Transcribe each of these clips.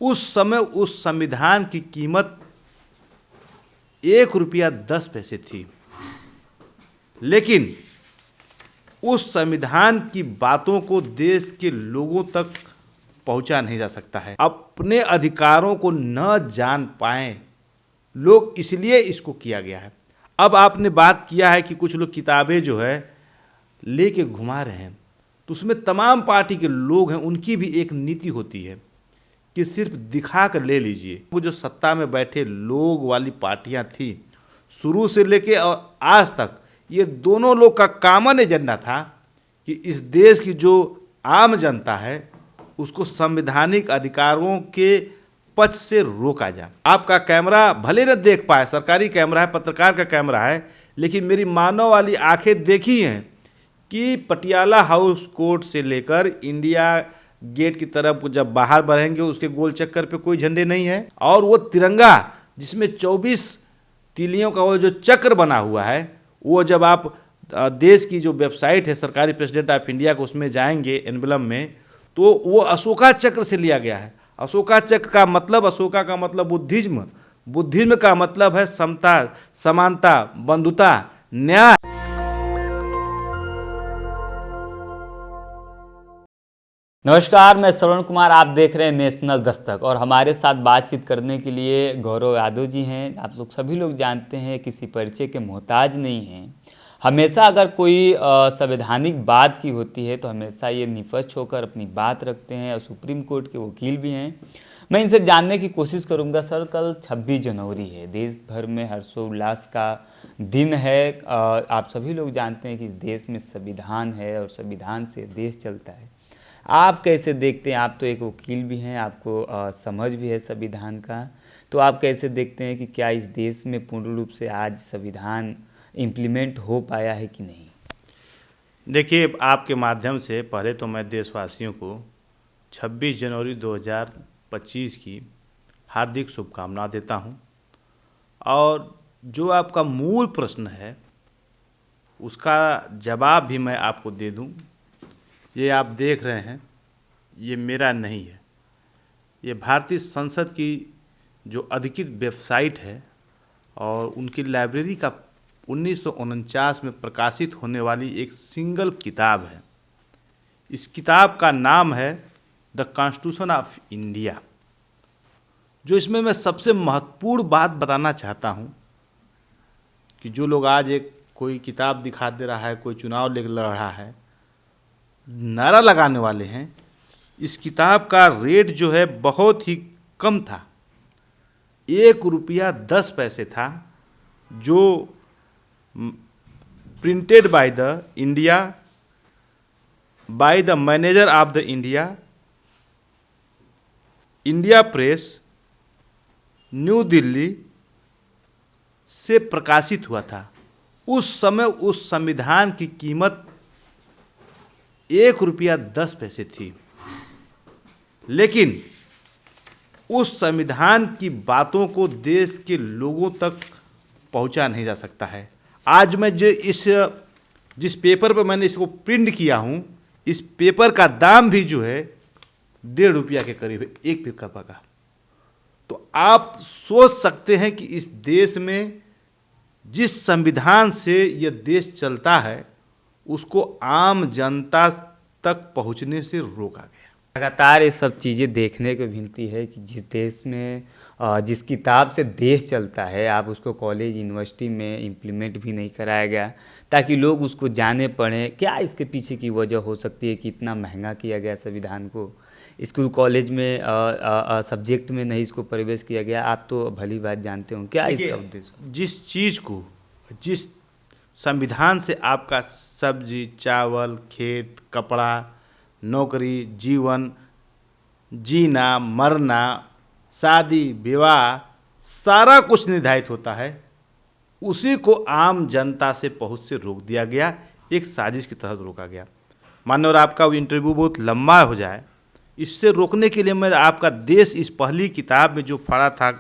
उस समय उस संविधान की कीमत 1 रुपया 10 पैसे थी, लेकिन उस संविधान की बातों को देश के लोगों तक पहुंचा नहीं जा सकता है। अपने अधिकारों को न जान पाए लोग, इसलिए इसको किया गया है। अब आपने बात किया है कि कुछ लोग किताबें जो है लेके घुमा रहे हैं, तो उसमें तमाम पार्टी के लोग हैं, उनकी भी एक नीति होती है कि सिर्फ दिखा कर ले लीजिए। वो जो सत्ता में बैठे लोग वाली पार्टियां थी, शुरू से लेके और आज तक ये दोनों लोग का कॉमन एजेंडा था कि इस देश की जो आम जनता है उसको संवैधानिक अधिकारों के पक्ष से रोका जाए। आपका कैमरा भले न देख पाए, सरकारी कैमरा है, पत्रकार का कैमरा है, लेकिन मेरी मानव वाली आंखें देखी हैं कि पटियाला हाउस कोर्ट से लेकर इंडिया गेट की तरफ जब बाहर बढ़ेंगे उसके गोल चक्कर पे कोई झंडे नहीं है, और वो तिरंगा जिसमें 24 तीलियों का वो जो चक्र बना हुआ है, वो जब आप देश की जो वेबसाइट है सरकारी प्रेसिडेंट ऑफ इंडिया को उसमें जाएंगे एम्बलम में, तो वो अशोका चक्र से लिया गया है। अशोका चक्र का मतलब, अशोका का मतलब बुद्धिज्म, बुद्धिज्म का मतलब है समता, समानता, बंधुता, न्याय। नमस्कार, मैं श्रवण कुमार, आप देख रहे हैं नेशनल दस्तक। और हमारे साथ बातचीत करने के लिए गौरव यादव जी हैं। आप लोग सभी लोग जानते हैं, किसी परिचय के मोहताज नहीं हैं। हमेशा अगर कोई संवैधानिक बात की होती है तो हमेशा ये निष्पक्ष होकर अपनी बात रखते हैं, और सुप्रीम कोर्ट के वकील भी हैं। मैं इनसे जानने की कोशिश करूंगा। सर, कल 26 जनवरी है, देश भर में हर्षोल्लास का दिन है। आप सभी लोग जानते हैं कि इस देश में संविधान है और संविधान से देश चलता है। आप कैसे देखते हैं? आप तो एक वकील भी हैं, आपको समझ भी है संविधान का, तो आप कैसे देखते हैं कि क्या इस देश में पूर्ण रूप से आज संविधान इम्प्लीमेंट हो पाया है कि नहीं? देखिए, आपके माध्यम से पहले तो मैं देशवासियों को 26 जनवरी 2025 की हार्दिक शुभकामना देता हूं। और जो आपका मूल प्रश्न है उसका जवाब भी मैं आपको दे दूं। ये आप देख रहे हैं, ये मेरा नहीं है, ये भारतीय संसद की जो अधिकृत वेबसाइट है और उनकी लाइब्रेरी का 1949 में प्रकाशित होने वाली एक सिंगल किताब है। इस किताब का नाम है द कॉन्स्टिट्यूशन ऑफ इंडिया। जो इसमें मैं सबसे महत्वपूर्ण बात बताना चाहता हूँ कि जो लोग आज एक कोई किताब दिखा दे रहा है, कोई चुनाव लड़ रहा है, नारा लगाने वाले हैं, इस किताब का रेट जो है बहुत ही कम था, 1 रुपया 10 पैसे था, जो printed by the India, by the manager of the India, India press, new Delhi से प्रकाशित हुआ था। उस समय उस संविधान की कीमत 1 रुपया 10 पैसे थी, लेकिन उस संविधान की बातों को देश के लोगों तक पहुंचा नहीं जा सकता है। आज मैं जिस पेपर पर मैंने इसको प्रिंट किया हूं, इस पेपर का दाम भी जो है 1.5 रुपया के करीब है, एक पेपर का। तो आप सोच सकते हैं कि इस देश में जिस संविधान से यह देश चलता है उसको आम जनता तक पहुंचने से रोका गया। लगातार ये सब चीज़ें देखने को मिलती है कि जिस देश में जिस किताब से देश चलता है, आप उसको कॉलेज यूनिवर्सिटी में इम्प्लीमेंट भी नहीं कराया गया ताकि लोग उसको जाने पढ़ें। क्या इसके पीछे की वजह हो सकती है कि इतना महंगा किया गया संविधान को? स्कूल कॉलेज में सब्जेक्ट में नहीं इसको प्रवेश किया गया। आप तो भली बात जानते हो। क्या इस उद्देश्य? जिस चीज़ को, जिस संविधान से आपका सब्जी, चावल, खेत, कपड़ा, नौकरी, जीवन, जीना, मरना, शादी, विवाह, सारा कुछ निर्धारित होता है, उसी को आम जनता से पहुंच से रोक दिया गया, एक साजिश की तहत रोका गया। मानो और आपका वो इंटरव्यू बहुत लंबा हो जाए, इससे रोकने के लिए मैं आपका देश इस पहली किताब में जो पढ़ा था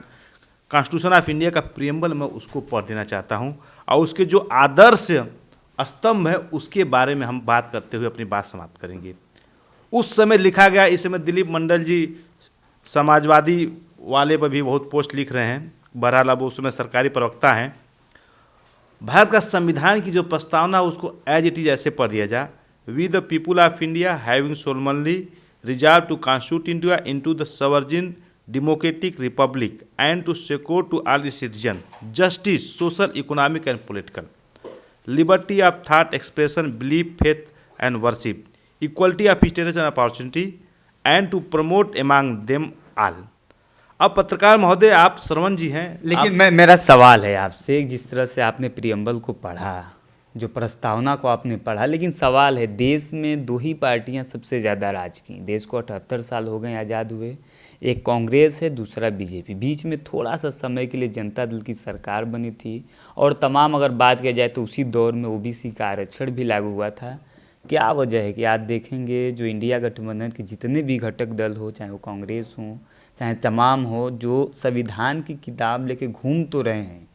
कॉन्स्टिट्यूशन ऑफ इंडिया का प्रियम्बल, मैं उसको पढ़ देना चाहता हूँ, और उसके जो आदर्श स्तंभ है उसके बारे में हम बात करते हुए अपनी बात समाप्त करेंगे। उस समय लिखा गया, इस समय दिलीप मंडल जी समाजवादी वाले पर भी बहुत पोस्ट लिख रहे हैं। बहरहाल अब उसमें सरकारी प्रवक्ता हैं। भारत का संविधान की जो प्रस्तावना उसको एज इट इज ऐसे पढ़ दिया जाए, we the people of India having solemnly resolved to constitute India into the sovereign democratic republic and to secure to all citizen justice social economic and political liberty of thought expression belief faith and worship equality of status and opportunity and to promote among them all. अब पत्रकार महोदय आप श्रवण जी हैं, लेकिन मेरा सवाल है आपसे, जिस तरह से आपने प्रियम्बल को पढ़ा, जो प्रस्तावना को आपने पढ़ा, लेकिन सवाल है, देश में दो ही पार्टियां सबसे ज़्यादा राज की। देश को 78 साल हो गए आज़ाद हुए, एक कांग्रेस है, दूसरा बीजेपी। बीच में थोड़ा सा समय के लिए जनता दल की सरकार बनी थी, और तमाम अगर बात किया जाए तो उसी दौर में ओबीसी का आरक्षण भी लागू हुआ था। क्या वजह है कि आज देखेंगे जो इंडिया गठबंधन के जितने भी घटक दल हो, चाहे वो कांग्रेस हो चाहे तमाम हो, जो संविधान की किताब लेके घूम तो रहे हैं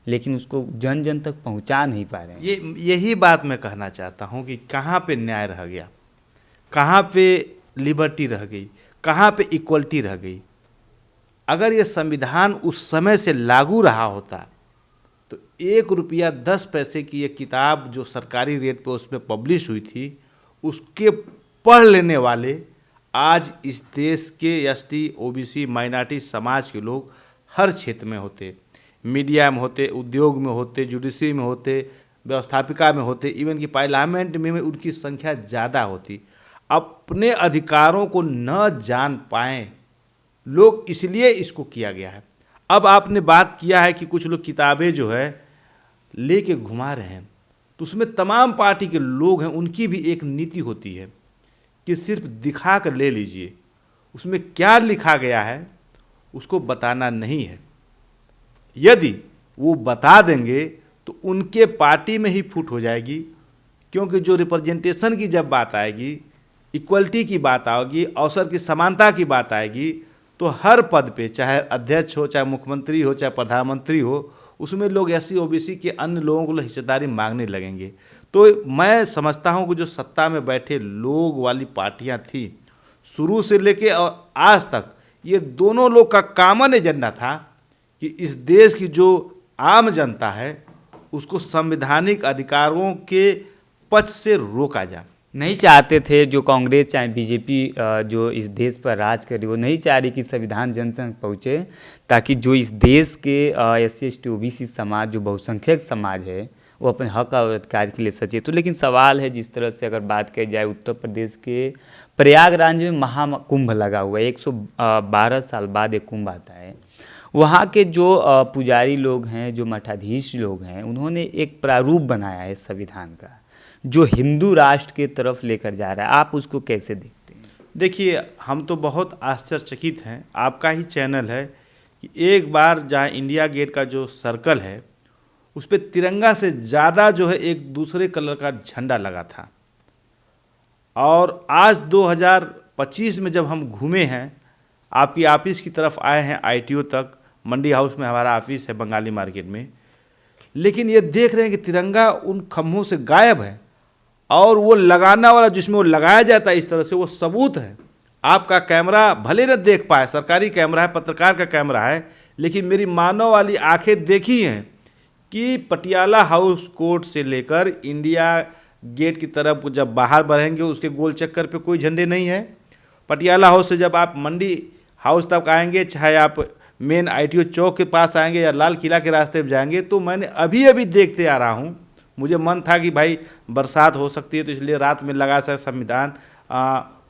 लेकिन उसको जन जन तक पहुंचा नहीं पा रहे हैं। यही बात मैं कहना चाहता हूं कि कहाँ पे न्याय रह गया, कहाँ पे लिबर्टी रह गई, कहाँ पे इक्वलिटी रह गई। अगर ये संविधान उस समय से लागू रहा होता तो 1 रुपया 10 पैसे की ये किताब जो सरकारी रेट पे उसमें पब्लिश हुई थी, उसके पढ़ लेने वाले आज इस देश के एसटी ओबीसी माइनॉरिटी समाज के लोग हर क्षेत्र में होते, मीडिया में होते, उद्योग में होते, जुडिशरी में होते, व्यवस्थापिका में होते, इवन कि पार्लियामेंट में उनकी संख्या ज़्यादा होती। अपने अधिकारों को न जान पाएँ लोग, इसलिए इसको किया गया है। अब आपने बात किया है कि कुछ लोग किताबें जो है लेके घुमा रहे हैं, तो उसमें तमाम पार्टी के लोग हैं, उनकी भी एक नीति होती है कि सिर्फ दिखा कर ले लीजिए, उसमें क्या लिखा गया है उसको बताना नहीं है। यदि वो बता देंगे तो उनके पार्टी में ही फूट हो जाएगी, क्योंकि जो रिप्रेजेंटेशन की जब बात आएगी, इक्वलिटी की बात आएगी, अवसर की समानता की बात आएगी, तो हर पद पे, चाहे अध्यक्ष हो, चाहे मुख्यमंत्री हो, चाहे प्रधानमंत्री हो, उसमें लोग एससी ओबीसी के अन्य लोगों को हिस्सेदारी मांगने लगेंगे। तो मैं समझता हूं कि जो सत्ता में बैठे लोग वाली पार्टियां थी, शुरू से लेके और आज तक ये दोनों लोग का कॉमन एजेंडा था कि इस देश की जो आम जनता है उसको संवैधानिक अधिकारों के पक्ष से रोका जाए। नहीं चाहते थे जो कांग्रेस चाहे बीजेपी जो इस देश पर राज कर रही, वो नहीं चाह रही कि संविधान जन तक पहुँचे, ताकि जो इस देश के एससी एसटी ओबीसी समाज, जो बहुसंख्यक समाज है, वो अपने हक और अधिकार के लिए सचेत हो। लेकिन सवाल है, जिस तरह से अगर बात की जाए, उत्तर प्रदेश के प्रयागराज में महाकुंभ लगा हुआ है, 112 साल बाद एक कुंभ आता है। वहाँ के जो पुजारी लोग हैं, जो मठाधीश लोग हैं, उन्होंने एक प्रारूप बनाया है संविधान का, जो हिंदू राष्ट्र के तरफ लेकर जा रहा है। आप उसको कैसे देखते हैं? देखिए, हम तो बहुत आश्चर्यचकित हैं। आपका ही चैनल है कि एक बार जहाँ इंडिया गेट का जो सर्कल है उस पर तिरंगा से ज़्यादा जो है एक दूसरे कलर का झंडा लगा था, और आज 2025 में जब हम घूमे हैं, आपकी ऑफिस की तरफ आए हैं, आईटीओ तक, मंडी हाउस में हमारा ऑफिस है बंगाली मार्केट में, लेकिन ये देख रहे हैं कि तिरंगा उन खम्भों से गायब है, और वो लगाना वाला जिसमें वो लगाया जाता है इस तरह से, वो सबूत है। आपका कैमरा भले न देख पाए, सरकारी कैमरा है, पत्रकार का कैमरा है, लेकिन मेरी मानव वाली आंखें देखी हैं कि पटियाला हाउस कोर्ट से लेकर इंडिया गेट की तरफ जब बाहर बढ़ेंगे उसके गोल चक्कर पे कोई झंडे नहीं है। पटियाला हाउस से जब आप मंडी हाउस तक आएंगे, चाहे आप मेन आईटीओ चौक के पास आएंगे या लाल किला के रास्ते पे जाएंगे, तो मैंने अभी अभी देखते आ रहा हूँ, मुझे मन था कि भाई बरसात हो सकती है तो इसलिए रात में लगा सा संविधान,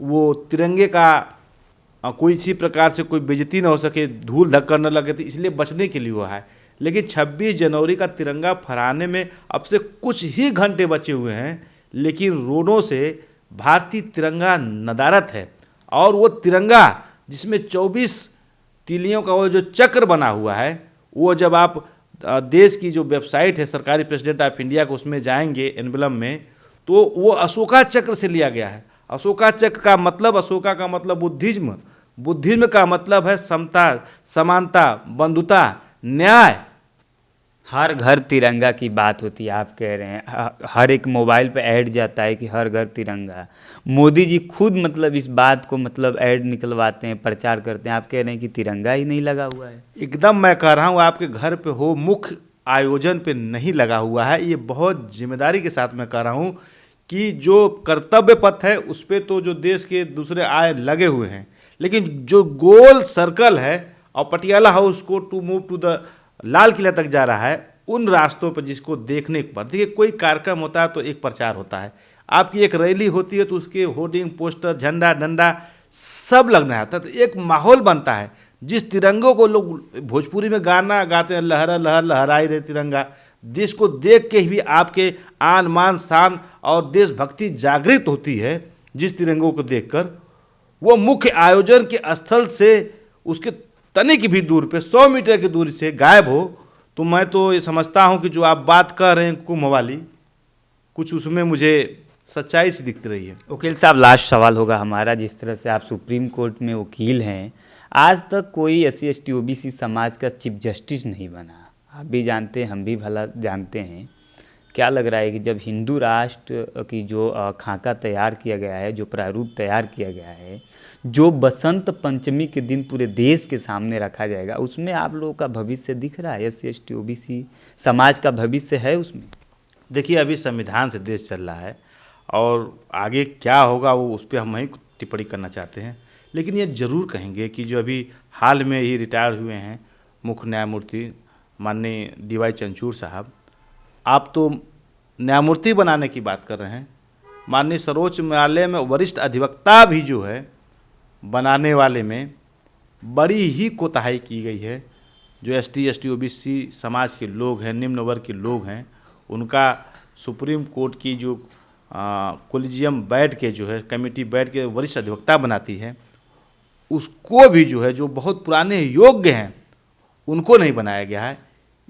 वो तिरंगे का कोई इसी प्रकार से कोई बेइज्जती न हो सके, धूल धक्कर न लगे, तो इसलिए बचने के लिए हुआ है। लेकिन 26 जनवरी का तिरंगा फहराने में अब से कुछ ही घंटे बचे हुए हैं, लेकिन रोडों से भारतीय तिरंगा नदारत है। और वो तिरंगा जिसमें 24 तीलियों का वो जो चक्र बना हुआ है, वो जब आप देश की जो वेबसाइट है सरकारी प्रेसिडेंट ऑफ इंडिया को, उसमें जाएंगे एम्बलम में, तो वो अशोका चक्र से लिया गया है। अशोका चक्र का मतलब, अशोका का मतलब बुद्धिज्म, बुद्धिज्म का मतलब है समता, समानता, बंधुता, न्याय। हर घर तिरंगा की बात होती है, आप कह रहे हैं हर एक मोबाइल पे ऐड जाता है कि हर घर तिरंगा। मोदी जी खुद मतलब इस बात को मतलब ऐड निकलवाते हैं, प्रचार करते हैं, आप कह रहे हैं कि तिरंगा ही नहीं लगा हुआ है। एकदम मैं कह रहा हूँ आपके घर पे हो, मुख्य आयोजन पे नहीं लगा हुआ है। ये बहुत जिम्मेदारी के साथ मैं कह रहा हूँ कि जो कर्तव्य पथ है उस पे तो जो देश के दूसरे आय लगे हुए हैं, लेकिन जो गोल सर्कल है और पटियाला हाउस को to move to the Lal Qila तक जा रहा है, उन रास्तों पर जिसको देखने पर देखिए, कोई कार्यक्रम होता है तो एक प्रचार होता है, आपकी एक रैली होती है तो उसके होर्डिंग, पोस्टर, झंडा, डंडा सब लगना आता है, तो एक माहौल बनता है। जिस तिरंगों को लोग भोजपुरी में गाना गाते हैं, लहरा लहर लहराई रहे तिरंगा, देश को देख के ही आपके आन मान शान और देशभक्ति जागृत होती है। जिस तिरंगों को देखकर वो मुख्य आयोजन के स्थल से उसके तने की भी दूर पे 100 मीटर की दूरी से गायब हो, तो मैं तो ये समझता हूँ कि जो आप बात कर रहे हैं कुंभ वाली, कुछ उसमें मुझे सच्चाई सी दिखती रही है। वकील साहब, लास्ट सवाल होगा हमारा, जिस तरह से आप सुप्रीम कोर्ट में वकील हैं, आज तक कोई SC/ST OBC समाज का चीफ जस्टिस नहीं बना। आप भी जानते हैं, हम भी भला जानते हैं। क्या लग रहा है कि जब हिंदू राष्ट्र की जो खाका तैयार किया गया है, जो प्रारूप तैयार किया गया है, जो बसंत पंचमी के दिन पूरे देश के सामने रखा जाएगा, उसमें आप लोगों का भविष्य दिख रहा है? SC/ST OBC समाज का भविष्य है उसमें? देखिए, अभी संविधान से देश चल रहा है और आगे क्या होगा वो उस पर हम नहीं टिप्पणी करना चाहते हैं, लेकिन ये जरूर कहेंगे कि जो अभी हाल में ही रिटायर हुए हैं मुख्य न्यायमूर्ति माननीय DY चंद्रचूड़ साहब, आप तो न्यायमूर्ति बनाने की बात कर रहे हैं, माननीय सर्वोच्च न्यायालय में वरिष्ठ अधिवक्ता भी जो है बनाने वाले में बड़ी ही कोताही की गई है। जो ST/ST OBC समाज के लोग हैं, निम्न वर्ग के लोग हैं, उनका सुप्रीम कोर्ट की जो कोलिजियम बैठ के जो है कमेटी बैठ के वरिष्ठ अधिवक्ता बनाती है, उसको भी जो है जो बहुत पुराने योग्य हैं उनको नहीं बनाया गया है।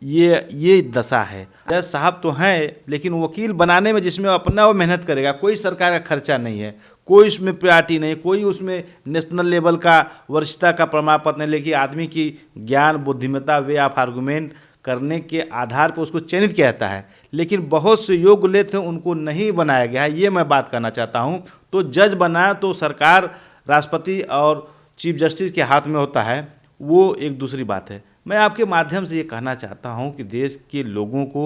ये दशा है। जज साहब तो हैं, लेकिन वकील बनाने में जिसमें अपना वो मेहनत करेगा, कोई सरकार का खर्चा नहीं है, कोई उसमें प्रायोरिटी नहीं, कोई उसमें नेशनल लेवल का वरिष्ठता का प्रमाण पत्र नहीं, लेकिन आदमी की ज्ञान, बुद्धिमत्ता, वे ऑफ आर्गूमेंट करने के आधार पर उसको चयनित किया जाता है। लेकिन बहुत से योग्य लोग थे, उनको नहीं बनाया गया है, ये मैं बात करना चाहता हूँ। तो जज बनाया तो सरकार, राष्ट्रपति और चीफ जस्टिस के हाथ में होता है, वो एक दूसरी बात है। मैं आपके माध्यम से ये कहना चाहता हूँ कि देश के लोगों को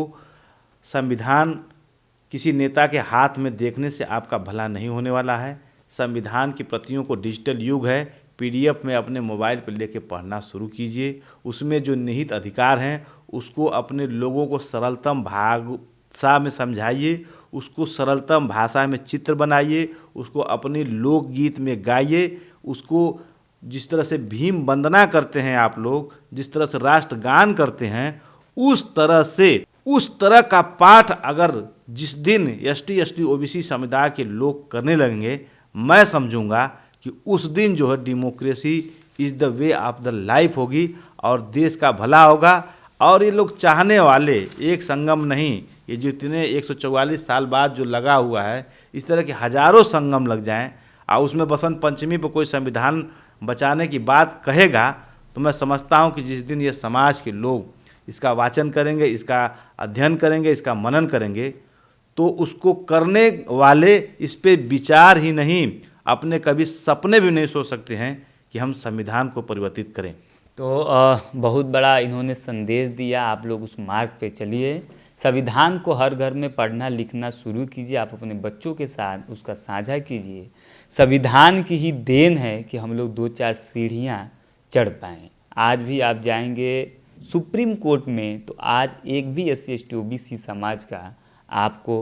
संविधान किसी नेता के हाथ में देखने से आपका भला नहीं होने वाला है। संविधान की प्रतियों को, डिजिटल युग है, PDF में अपने मोबाइल पर लेके पढ़ना शुरू कीजिए। उसमें जो निहित अधिकार हैं उसको अपने लोगों को सरलतम भाषा में समझाइए, उसको सरलतम भाषा में चित्र बनाइए, उसको अपने लोकगीत में गाइए, उसको जिस तरह से भीम वंदना करते हैं आप लोग, जिस तरह से राष्ट्रगान करते हैं, उस तरह का पाठ अगर जिस दिन ST/ST OBC समुदाय के लोग करने लगेंगे, मैं समझूंगा कि उस दिन जो है democracy is the way of the life होगी और देश का भला होगा। और ये लोग चाहने वाले एक संगम नहीं, ये जितने 144 साल बाद जो लगा हुआ है, इस तरह के हजारों संगम लग जाएं और उसमें बसंत पंचमी पर कोई संविधान बचाने की बात कहेगा, तो मैं समझता हूं कि जिस दिन ये समाज के लोग इसका वाचन करेंगे, इसका अध्ययन करेंगे, इसका मनन करेंगे, तो उसको करने वाले इस पे विचार ही नहीं, अपने कभी सपने भी नहीं सोच सकते हैं कि हम संविधान को परिवर्तित करें। तो बहुत बड़ा इन्होंने संदेश दिया, आप लोग उस मार्ग पे चलिए, संविधान को हर घर में पढ़ना लिखना शुरू कीजिए, आप अपने बच्चों के साथ उसका साझा कीजिए। संविधान की ही देन है कि हम लोग 2-4 सीढ़ियाँ चढ़ पाएँ। आज भी आप जाएंगे सुप्रीम कोर्ट में तो आज एक भी SC/ST OBC समाज का आपको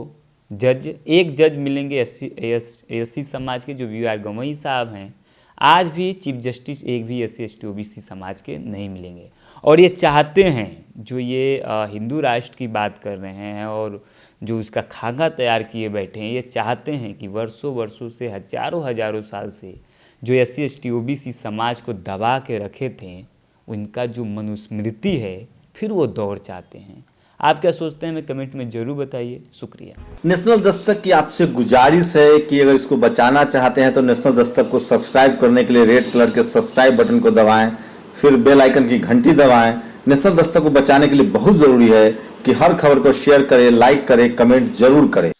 एक जज मिलेंगे SC समाज के, जो VR गवई साहब हैं। आज भी चीफ जस्टिस एक भी SC/ST OBC समाज के नहीं मिलेंगे। और ये चाहते हैं, जो ये हिंदू राष्ट्र की बात कर रहे हैं और जो उसका खाका तैयार किए बैठे हैं, ये चाहते हैं कि वर्षों से, हजारों साल से जो SC/ST OBC समाज को दबा के रखे थे, उनका जो मनुस्मृति है, फिर वो दौर चाहते हैं। आप क्या सोचते हैं, हमें कमेंट में जरूर बताइए। शुक्रिया। नेशनल दस्तक की आपसे गुजारिश है कि अगर इसको बचाना चाहते हैं तो नेशनल दस्तक को सब्सक्राइब करने के लिए रेड कलर के सब्सक्राइब बटन को दबाएं, फिर बेल आइकन की घंटी दबाएं, नेशनल दस्तक को बचाने के लिए बहुत जरूरी है कि हर खबर को शेयर करें, लाइक करें, कमेंट जरूर करें।